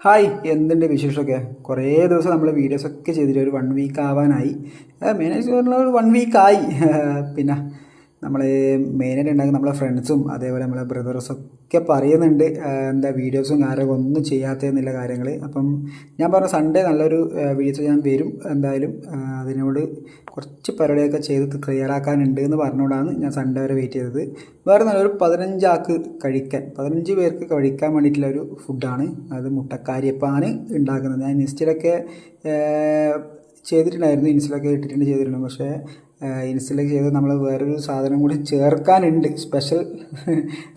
Hi, എന്തുണ്ട് വിശേഷമൊക്കെ? കുറേ ദിവസം നമ്മൾ വീഡിയോസൊക്കെ ചെയ്തിട്ട് ഒരു 1 വീക്ക് ആവാനായി. മെയിനായിട്ട് പറഞ്ഞാൽ ഒരു 1 വീക്കായി. പിന്നെ നമ്മൾ മെയിനായിട്ട് ഉണ്ടാക്കുന്ന നമ്മളെ ഫ്രണ്ട്സും അതേപോലെ നമ്മളെ ബ്രദേഴ്സൊക്കെ പറയുന്നുണ്ട്, എന്താ വീഡിയോസും കാര്യമൊക്കെ ഒന്നും ചെയ്യാത്തതെന്നുള്ള കാര്യങ്ങൾ. അപ്പം ഞാൻ പറഞ്ഞു സൺഡേ നല്ലൊരു വീഡിയോസ് ഞാൻ വരും എന്തായാലും. അതിനോട് കുറച്ച് പരിപാടിയൊക്കെ ചെയ്ത് ക്ലിയർ ആക്കാനുണ്ട് എന്ന് പറഞ്ഞുകൊണ്ടാണ് ഞാൻ സൺഡേ വരെ വെയിറ്റ് ചെയ്തത്. വേറെ നല്ലൊരു 15 ആൾക്ക് കഴിക്കാൻ, 15 പേർക്ക് കഴിക്കാൻ വേണ്ടിയിട്ടുള്ള ഒരു ഫുഡാണ്. അത് മുട്ടക്കാരിയപ്പാണ് ഉണ്ടാക്കുന്നത്. ഞാൻ ഇൻസ്റ്റയിലൊക്കെ ചെയ്തിട്ടുണ്ടായിരുന്നു, ഇൻസ്റ്റയിലൊക്കെ ഇട്ടിട്ടുണ്ട് ചെയ്തിട്ടുണ്ട്. പക്ഷേ ഇൻസ്റ്റയിലൊക്കെ ചെയ്ത് നമ്മൾ വേറൊരു സാധനം കൂടി ചേർക്കാനുണ്ട്, സ്പെഷ്യൽ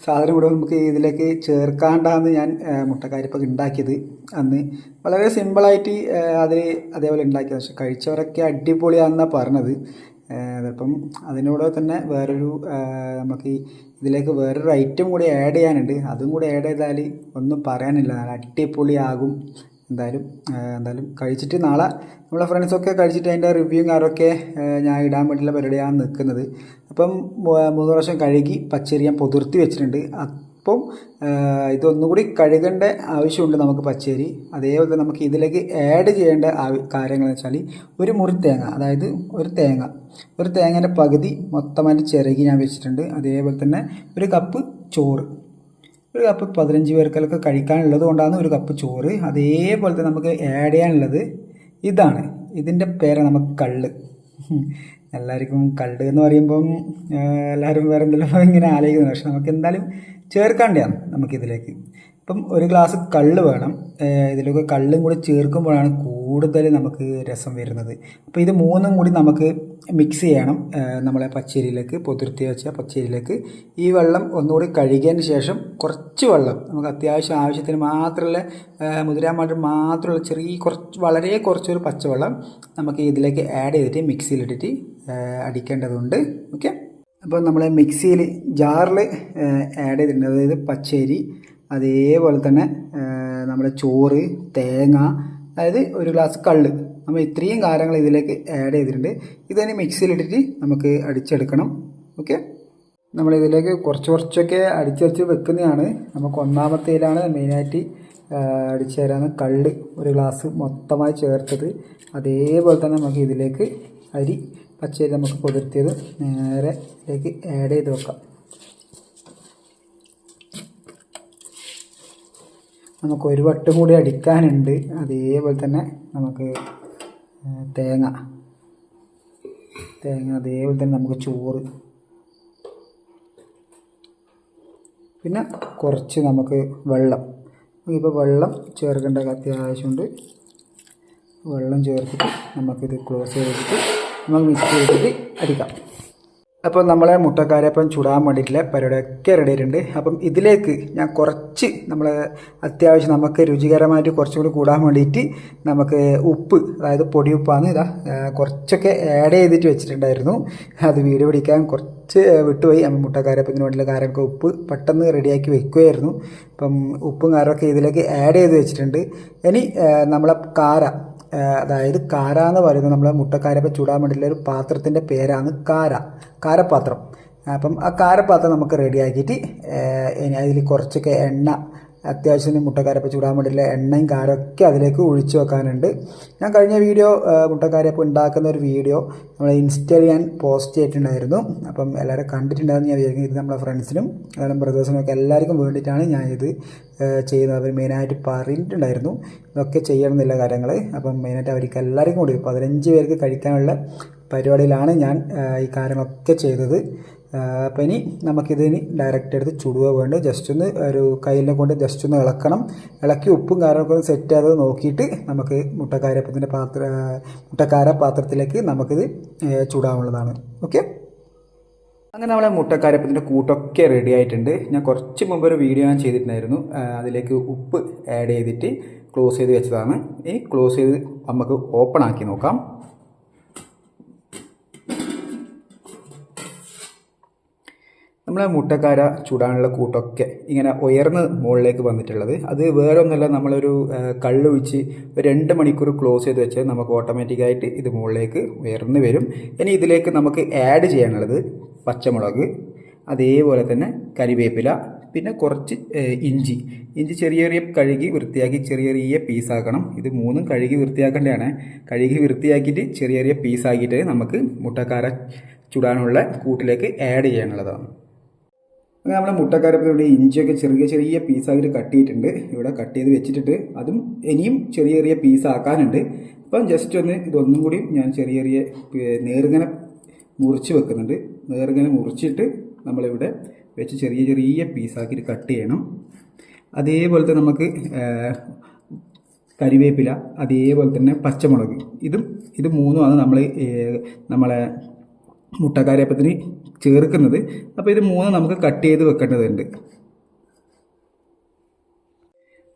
സാധനം കൂടെ നമുക്ക് ഇതിലേക്ക് ചേർക്കാണ്ടാണ് ഞാൻ മുട്ടക്കാരിപ്പൊക്കെ ഉണ്ടാക്കിയത്. അന്ന് വളരെ സിമ്പിളായിട്ട് അതിൽ അതേപോലെ ഉണ്ടാക്കിയത്. പക്ഷെ കഴിച്ചവരൊക്കെ അടിപൊളിയാണെന്നാണ് പറഞ്ഞത്. അപ്പം അതിനോട് തന്നെ വേറൊരു നമുക്ക് ഇതിലേക്ക് വേറൊരു ഐറ്റം കൂടി ആഡ് ചെയ്യാനുണ്ട്. അതും കൂടി ആഡ് ചെയ്താൽ ഒന്നും പറയാനില്ല, നല്ല അടിപൊളിയാകും. എന്തായാലും കഴിച്ചിട്ട് നാളെ നമ്മളെ ഫ്രണ്ട്സൊക്കെ കഴിച്ചിട്ട് അതിൻ്റെ റിവ്യൂവും കാര്യമൊക്കെ ഞാൻ ഇടാൻ വേണ്ടിയുള്ള പരിപാടിയാണ് നിൽക്കുന്നത്. അപ്പം 3 പ്രാവശ്യം കഴുകി പച്ചരി ഞാൻ പൊതിർത്തി വെച്ചിട്ടുണ്ട്. അപ്പം ഇതൊന്നും കൂടി കഴുകേണ്ട ആവശ്യമുണ്ട് നമുക്ക് പച്ചരി. അതേപോലെ തന്നെ നമുക്ക് ഇതിലേക്ക് ആഡ് ചെയ്യേണ്ട കാര്യങ്ങളെന്ന് വെച്ചാൽ ഒരു മുറി തേങ്ങ, അതായത് ഒരു തേങ്ങേൻ്റെ പകുതി മൊത്തമായിട്ട് ചിരകി ഞാൻ വെച്ചിട്ടുണ്ട്. അതേപോലെ തന്നെ ഒരു കപ്പ് ചോറ്, ഒരു കപ്പ് 15 പേർക്കൊക്കെ കഴിക്കാനുള്ളത് കൊണ്ടാണ് ഒരു കപ്പ് ചോറ്. അതേപോലെ തന്നെ നമുക്ക് ആഡ് ചെയ്യാനുള്ളത് ഇതാണ്. ഇതിൻ്റെ പേരാണ് നമുക്ക് കള്ള്. എല്ലാവർക്കും കള്ള് എന്ന് പറയുമ്പം എല്ലാവരും വേറെ എന്തെങ്കിലും ഇങ്ങനെ ആലോചിക്കുന്നത്. പക്ഷെ നമുക്ക് എന്തായാലും ചേർക്കേണ്ടതാണ് നമുക്കിതിലേക്ക്. ഇപ്പം ഒരു ഗ്ലാസ് കള്ള് വേണം. ഇതിലൊക്കെ കള്ളും കൂടി ചേർക്കുമ്പോഴാണ് കൂടുതൽ നമുക്ക് രസം വരുന്നത്. അപ്പോൾ ഇത് മൂന്നും കൂടി നമുക്ക് മിക്സ് ചെയ്യണം. നമ്മളെ പച്ചരിയിലേക്ക്, പൊതിർത്തി വെച്ച പച്ചരിയിലേക്ക് ഈ വെള്ളം ഒന്നുകൂടി കഴുകിയതിന് ശേഷം കുറച്ച് വെള്ളം, നമുക്ക് അത്യാവശ്യം ആവശ്യത്തിന് മാത്രമുള്ള മുതിരാൻ വേണ്ടി മാത്രമുള്ള വളരെ കുറച്ചൊരു പച്ചവെള്ളം നമുക്ക് ഇതിലേക്ക് ആഡ് ചെയ്തിട്ട് മിക്സിയിലിട്ടിട്ട് അടിക്കേണ്ടതുണ്ട്. ഓക്കെ, അപ്പോൾ നമ്മൾ മിക്സിയിൽ ജാറിൽ ആഡ് ചെയ്തിട്ടുണ്ട്. അതായത് പച്ചരി, അതേപോലെ തന്നെ നമ്മുടെ ചോറ്, തേങ്ങ, അതായത് ഒരു ഗ്ലാസ് കള്ള്, നമ്മൾ ഇത്രയും കാര്യങ്ങൾ ഇതിലേക്ക് ആഡ് ചെയ്തിട്ടുണ്ട്. ഇതിന് മിക്സിയിലിട്ടിട്ട് നമുക്ക് അടിച്ചെടുക്കണം. ഓക്കെ, നമ്മളിതിലേക്ക് കുറച്ചൊക്കെ അടിച്ചടിച്ച് വെക്കുന്നതാണ്. നമുക്ക് ഒന്നാമത്തേലാണ് മെയിനായിട്ട് അടിച്ചു തരാന്ന് കള്ള് ഒരു ഗ്ലാസ് മൊത്തമായി ചേർത്തത്. അതേപോലെ തന്നെ നമുക്ക് ഇതിലേക്ക് പച്ചരി നമുക്ക് പൊതിർത്തിയത് നേരെ ഇതിലേക്ക് ആഡ് ചെയ്ത് വെക്കാം. നമുക്ക് ഒരു വട്ടം കൂടി അടിക്കാനുണ്ട്. അതേപോലെ തന്നെ നമുക്ക് തേങ്ങ, അതേപോലെ തന്നെ നമുക്ക് ചോറ്, പിന്നെ കുറച്ച് നമുക്ക് വെള്ളം. ഇപ്പോൾ വെള്ളം ചേർക്കേണ്ട അത്യാവശ്യമുണ്ട്. വെള്ളം ചേർത്തിട്ട് നമുക്കിത് ക്ലോസ് ചെയ്തിട്ട് നമുക്ക് മിക്സ് ചെയ്തിട്ട് അടിക്കാം. അപ്പോൾ നമ്മളെ മുട്ടക്കാരപ്പം ചുടാൻ വേണ്ടിയിട്ടുള്ള പരിപാടിയൊക്കെ റെഡി ആയിട്ടുണ്ട്. അപ്പം ഇതിലേക്ക് ഞാൻ കുറച്ച് അത്യാവശ്യം നമുക്ക് രുചികരമായിട്ട് കുറച്ചും കൂടി കൂടാൻ വേണ്ടിയിട്ട് നമുക്ക് ഉപ്പ്, അതായത് പൊടി ഉപ്പാണ്, കുറച്ചൊക്കെ ആഡ് ചെയ്തിട്ട് വെച്ചിട്ടുണ്ടായിരുന്നു. അത് വീഡിയോ പിടിക്കാൻ കുറച്ച് വിട്ടുപോയി. മുട്ടക്കാരപ്പത്തിന് വേണ്ടിയുള്ള കാര്യമൊക്കെ ഉപ്പ് പെട്ടെന്ന് റെഡിയാക്കി വെക്കുകയായിരുന്നു. അപ്പം ഉപ്പും കാരമൊക്കെ ഇതിലേക്ക് ആഡ് ചെയ്ത് വെച്ചിട്ടുണ്ട്. ഇനി നമ്മളെ അതായത് കാര എന്ന് പറയുന്നത് നമ്മളെ മുട്ടക്കാരപ്പം ചൂടാൻ വേണ്ടിയിട്ടുള്ള ഒരു പാത്രത്തിൻ്റെ പേരാണ് കാരപ്പാത്രം. അപ്പം ആ കാരപ്പാത്രം നമുക്ക് റെഡിയാക്കിയിട്ട് ഇനി അതിൽ കുറച്ചൊക്കെ എണ്ണ, അത്യാവശ്യത്തിന് മുട്ടക്കാരപ്പം ചൂടാൻ വേണ്ടിയിട്ടുള്ള എണ്ണയും കാരമൊക്കെ അതിലേക്ക് ഒഴിച്ചു വെക്കാനുണ്ട്. ഞാൻ കഴിഞ്ഞ വീഡിയോ മുട്ടക്കാരപ്പം ഉണ്ടാക്കുന്ന ഒരു വീഡിയോ നമ്മളെ ഇൻസ്റ്റയിൽ ഞാൻ പോസ്റ്റ് ചെയ്തിട്ടുണ്ടായിരുന്നു. അപ്പം എല്ലാവരും കണ്ടിട്ടുണ്ടായിരുന്നു ഞാൻ വിചാരിക്കുന്നത്. ഇത് നമ്മളെ ഫ്രണ്ട്സിനും അതുപോലെ ബ്രദേഴ്സിനും ഒക്കെ എല്ലാവർക്കും വേണ്ടിയിട്ടാണ് ഞാനിത് ചെയ്യുന്നത്. അവർ മെയിനായിട്ട് പറഞ്ഞിട്ടുണ്ടായിരുന്നു ഇതൊക്കെ ചെയ്യണം എന്നുള്ള കാര്യങ്ങൾ. അപ്പം മെയിനായിട്ട് അവർക്ക് എല്ലാവർക്കും കൂടി 15 പേർക്ക് കഴിക്കാനുള്ള പരിപാടിയിലാണ് ഞാൻ ഈ കാര്യങ്ങളൊക്കെ ചെയ്തത്. അപ്പം ഇനി നമുക്കിതിന് ഡയറക്റ്റ് എടുത്ത് ചുടുക വേണ്ട. ജസ്റ്റ് ഒന്ന് ഒരു കയ്യിനെ കൊണ്ട് ജസ്റ്റ് ഒന്ന് ഇളക്കി ഉപ്പും കാരമൊക്കെ ഒന്ന് സെറ്റ് ചെയ്ത് നോക്കിയിട്ട് നമുക്ക് മുട്ടക്കാര പാത്രത്തിലേക്ക് നമുക്കിത് ചൂടാവുന്നതാണ്. ഓക്കെ, അങ്ങനെ നമ്മളെ മുട്ടക്കാരപ്പത്തിൻ്റെ കൂട്ടൊക്കെ റെഡി ആയിട്ടുണ്ട്. ഞാൻ കുറച്ച് മുമ്പ് ഒരു വീഡിയോ ഞാൻ ചെയ്തിട്ടുണ്ടായിരുന്നു. അതിലേക്ക് ഉപ്പ് ആഡ് ചെയ്തിട്ട് ക്ലോസ് ചെയ്ത് വെച്ചതാണ്. ഇനി ക്ലോസ് ചെയ്ത് നമുക്ക് ഓപ്പൺ ആക്കി നോക്കാം. നമ്മളെ മുട്ടക്കാര ചൂടാനുള്ള കൂട്ടൊക്കെ ഇങ്ങനെ ഉയർന്ന് മുകളിലേക്ക് വന്നിട്ടുള്ളത്. അത് വേറെ ഒന്നുമല്ല, നമ്മളൊരു കള്ളൊഴിച്ച് ഒരു 2 മണിക്കൂർ ക്ലോസ് ചെയ്ത് വെച്ചാൽ നമുക്ക് ഓട്ടോമാറ്റിക്കായിട്ട് ഇത് മുകളിലേക്ക് ഉയർന്ന് വരും. ഇനി ഇതിലേക്ക് നമുക്ക് ആഡ് ചെയ്യാനുള്ളത് പച്ചമുളക്, അതേപോലെ തന്നെ കരിവേപ്പില, പിന്നെ കുറച്ച് ഇഞ്ചി ചെറിയ ചെറിയ കഴുകി വൃത്തിയാക്കി ചെറിയ ചെറിയ പീസാക്കണം. ഇത് മൂന്നും കഴുകി വൃത്തിയാക്കേണ്ടതാണ്. കഴുകി വൃത്തിയാക്കിയിട്ട് ചെറിയ ചെറിയ പീസാക്കിയിട്ട് നമുക്ക് മുട്ടക്കാര ചുടാനുള്ള കൂട്ടിലേക്ക് ആഡ് ചെയ്യാനുള്ളതാണ്. അങ്ങനെ നമ്മൾ മുട്ടക്കാരപ്പം ഇവിടെ ഇഞ്ചിയൊക്കെ ചെറിയ ചെറിയ പീസായിട്ട് കട്ട് ചെയ്തിട്ടുണ്ട്. ഇവിടെ കട്ട് ചെയ്ത് വെച്ചിട്ടുണ്ട്. അതും ഇനിയും ചെറിയ ചെറിയ പീസാക്കാനുണ്ട്. അപ്പം ജസ്റ്റ് ഒന്ന് ഇതൊന്നും കൂടി ഞാൻ ചെറിയ ചെറിയ നേർങ്ങനെ മുറിച്ച് വെക്കുന്നുണ്ട്. നേർങ്ങനെ മുറിച്ചിട്ട് നമ്മളിവിടെ വെച്ച് ചെറിയ ചെറിയ പീസാക്കിയിട്ട് കട്ട് ചെയ്യണം. അതേപോലെ നമുക്ക് കരിവേപ്പില, അതേപോലെ തന്നെ പച്ചമുളക്, ഇത് മൂന്നുമാണ് നമ്മളെ മുട്ടക്കാരപ്പത്തിന് ചേർക്കുന്നത്. അപ്പോൾ ഇത് മൂന്നും നമുക്ക് കട്ട് ചെയ്ത് വെക്കേണ്ടതുണ്ട്.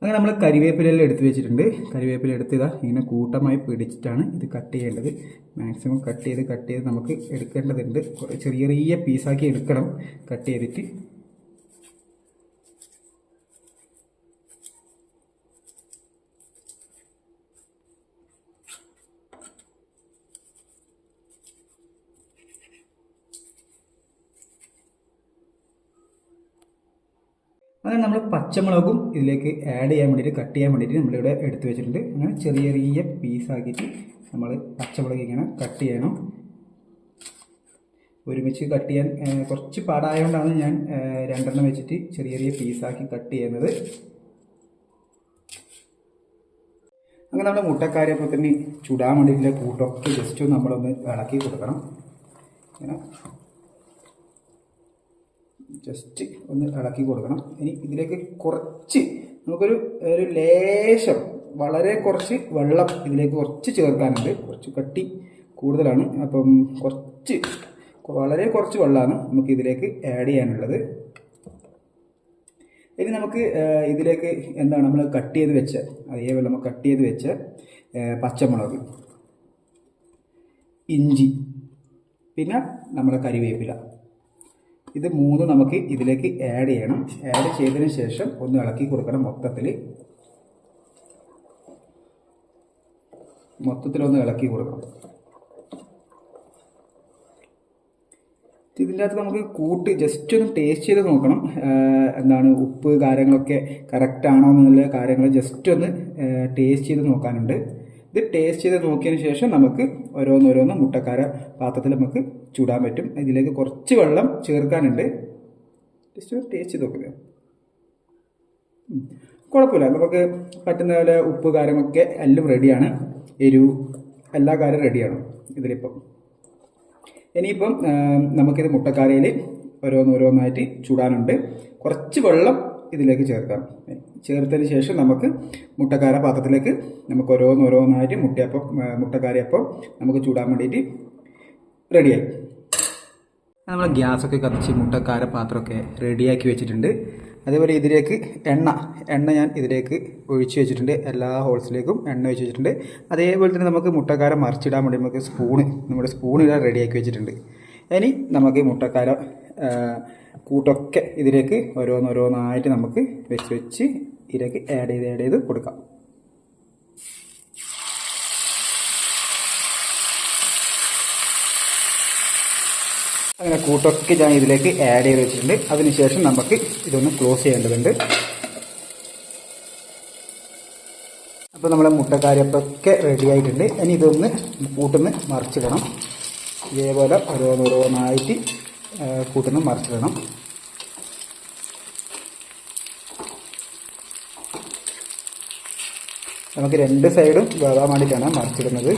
അങ്ങനെ നമ്മൾ കരിവേപ്പിലെല്ലാം എടുത്ത് വെച്ചിട്ടുണ്ട്. കരിവേപ്പില എടുത്തതാ ഇങ്ങനെ കൂട്ടമായി പിടിച്ചിട്ടാണ് ഇത് കട്ട് ചെയ്യേണ്ടത്. മാക്സിമം കട്ട് ചെയ്ത് നമുക്ക് എടുക്കേണ്ടതുണ്ട്. ചെറിയ ചെറിയ പീസാക്കി എടുക്കണം കട്ട് ചെയ്തിട്ട്. അങ്ങനെ നമ്മൾ പച്ചമുളകും ഇതിലേക്ക് ആഡ് ചെയ്യാൻ വേണ്ടിയിട്ട് കട്ട് ചെയ്യാൻ വേണ്ടിയിട്ട് നമ്മളിവിടെ എടുത്ത് വെച്ചിട്ടുണ്ട്. അങ്ങനെ ചെറിയ ചെറിയ പീസാക്കിയിട്ട് നമ്മൾ പച്ചമുളക് ഇങ്ങനെ കട്ട് ചെയ്യണം. ഒരുമിച്ച് കട്ട് ചെയ്യാൻ കുറച്ച് പാടായതുകൊണ്ടാണ് ഞാൻ രണ്ടെണ്ണം വെച്ചിട്ട് ചെറിയ ചെറിയ പീസാക്കി കട്ട് ചെയ്യുന്നത്. അങ്ങനെ നമ്മുടെ മുട്ടക്കാരപ്പത്തിന് ചുടാൻ വേണ്ടിയിട്ടുള്ള കൂട്ടൊക്കെ ജസ്റ്റ് നമ്മളൊന്ന് ഇളക്കി കൊടുക്കണം. ഇങ്ങനെ ജസ്റ്റ് ഒന്ന് ഇളക്കി കൊടുക്കണം. ഇനി ഇതിലേക്ക് കുറച്ച് നമുക്കൊരു ലേശം, വളരെ കുറച്ച് വെള്ളം ഇതിലേക്ക് കുറച്ച് ചേർക്കാനുണ്ട്. കുറച്ച് കട്ടി കൂടുതലാണ്. അപ്പം വളരെ കുറച്ച് വെള്ളമാണ് നമുക്ക് ഇതിലേക്ക് ആഡ് ചെയ്യാനുള്ളത്. ഇനി നമുക്ക് ഇതിലേക്ക് എന്താണ് നമ്മൾ കട്ട് ചെയ്ത് വെച്ച, അതേപോലെ നമ്മൾ കട്ട് ചെയ്ത് വെച്ച പച്ചമുളക്, ഇഞ്ചി, പിന്നെ നമ്മുടെ കരിവേപ്പില, ഇത് മൂന്ന് നമുക്ക് ഇതിലേക്ക് ആഡ് ചെയ്യണം. ആഡ് ചെയ്തതിന് ശേഷം ഒന്ന് ഇളക്കി കൊടുക്കണം. മൊത്തത്തിലൊന്ന് ഇളക്കി കൊടുക്കണം. ഇതിൻ്റെ അകത്ത് നമുക്ക് കൂട്ട് ജസ്റ്റ് ഒന്ന് ടേസ്റ്റ് ചെയ്ത് നോക്കണം. എന്താണ് ഉപ്പ് കാര്യങ്ങളൊക്കെ കറക്റ്റ് ആണോ എന്നുള്ള കാര്യങ്ങൾ ജസ്റ്റ് ഒന്ന് ടേസ്റ്റ് ചെയ്ത് നോക്കാനുണ്ട്. ഇത് ടേസ്റ്റ് ചെയ്ത് നോക്കിയതിന് ശേഷം നമുക്ക് ഓരോന്നോരോന്ന് മുട്ടക്കാര പാത്രത്തിൽ നമുക്ക് ചൂടാൻ പറ്റും. ഇതിലേക്ക് കുറച്ച് വെള്ളം ചേർക്കാനുണ്ട്. ജസ്റ്റ് ടേസ്റ്റ് ചെയ്ത് നോക്കുക. കുഴപ്പമില്ല, നമുക്ക് പറ്റുന്ന പോലെ ഉപ്പ് കാര്യമൊക്കെ എല്ലാം റെഡിയാണ്. എരിവ് എല്ലാ കാര്യം റെഡിയാണ് ഇതിലിപ്പം. ഇനിയിപ്പം നമുക്കിത് മുട്ടക്കാരയിൽ ഓരോന്നോരോന്നായിട്ട് ചൂടാനുണ്ട്. കുറച്ച് വെള്ളം ഇതിലേക്ക് ചേർക്കാം. ചേർത്തതിന് ശേഷം നമുക്ക് മുട്ടക്കാര പാത്രത്തിലേക്ക് നമുക്ക് ഓരോന്നോരോന്നായിട്ട് മുട്ടക്കാരയപ്പം നമുക്ക് ചൂടാൻ വേണ്ടിയിട്ട് റെഡിയായി. നമ്മൾ ഗ്യാസൊക്കെ കത്തിച്ച് മുട്ടക്കാര പാത്രമൊക്കെ റെഡിയാക്കി വെച്ചിട്ടുണ്ട്. അതേപോലെ ഇതിലേക്ക് എണ്ണ ഞാൻ ഇതിലേക്ക് ഒഴിച്ച് വെച്ചിട്ടുണ്ട്. എല്ലാ ഹോൾസിലേക്കും എണ്ണ ഒഴിച്ച് വെച്ചിട്ടുണ്ട്. അതേപോലെ തന്നെ നമുക്ക് മുട്ടക്കാര മറിച്ചിടാൻ വേണ്ടി നമുക്ക് നമ്മുടെ സ്പൂൺ ഇടാൻ റെഡിയാക്കി വെച്ചിട്ടുണ്ട്. ഇനി നമുക്ക് മുട്ടക്കാര കൂട്ടൊക്കെ ഇതിലേക്ക് ഓരോന്നോരോന്നായിട്ട് നമുക്ക് വെച്ച് ഇതിലേക്ക് ആഡ് ചെയ്ത് കൊടുക്കാം. അങ്ങനെ കൂട്ടൊക്കെ ഞാൻ ഇതിലേക്ക് ആഡ് ചെയ്ത് വെച്ചിട്ടുണ്ട്. അതിനുശേഷം നമുക്ക് ഇതൊന്ന് ക്ലോസ് ചെയ്യേണ്ടതുണ്ട്. അപ്പോൾ നമ്മളെ മുട്ടക്കാരപ്പൊക്കെ റെഡി ആയിട്ടുണ്ട്. ഇനി ഇതൊന്ന് കൂട്ടുന്ന് മറിച്ചിടണം. ഇതേപോലെ ഓരോന്നോരോന്നായിട്ട് കൂട്ടുന്ന് മറിച്ചിടണം. നമുക്ക് രണ്ട് സൈഡും വേവാൻ വേണ്ടിയിട്ടാണ് മറിച്ചിടുന്നത്.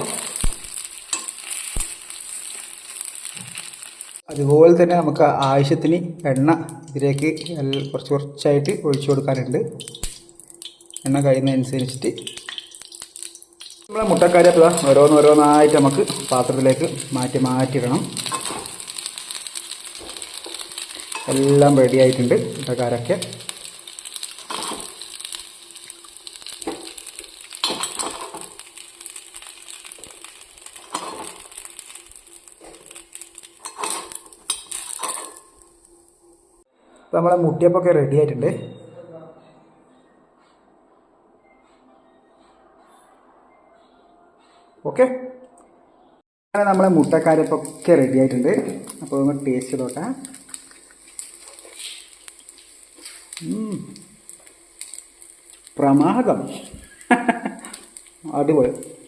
അതുപോലെ തന്നെ നമുക്ക് ആവശ്യത്തിന് എണ്ണ ഇതിലേക്ക് കുറച്ചായിട്ട് ഒഴിച്ചു കൊടുക്കാനുണ്ട്. എണ്ണ കഴിയുന്നതനുസരിച്ചിട്ട് നമ്മളെ മുട്ടക്കാരപ്പ് ഓരോന്നോരോന്നായിട്ട് നമുക്ക് പാത്രത്തിലേക്ക് മാറ്റിയിടണം. എല്ലാം റെഡി ആയിട്ടുണ്ട് മുട്ടക്കാരൊക്കെ. നമ്മളെ മുട്ടിയപ്പൊക്കെ റെഡി ആയിട്ടുണ്ട്. ഓക്കെ, അങ്ങനെ നമ്മളെ മുട്ടക്കാരപ്പൊക്കെ റെഡി ആയിട്ടുണ്ട്. അപ്പോൾ ഒന്ന് ടേസ്റ്റ് ചെയ്തോട്ടെ. പ്രമാദം. അടിപൊളി.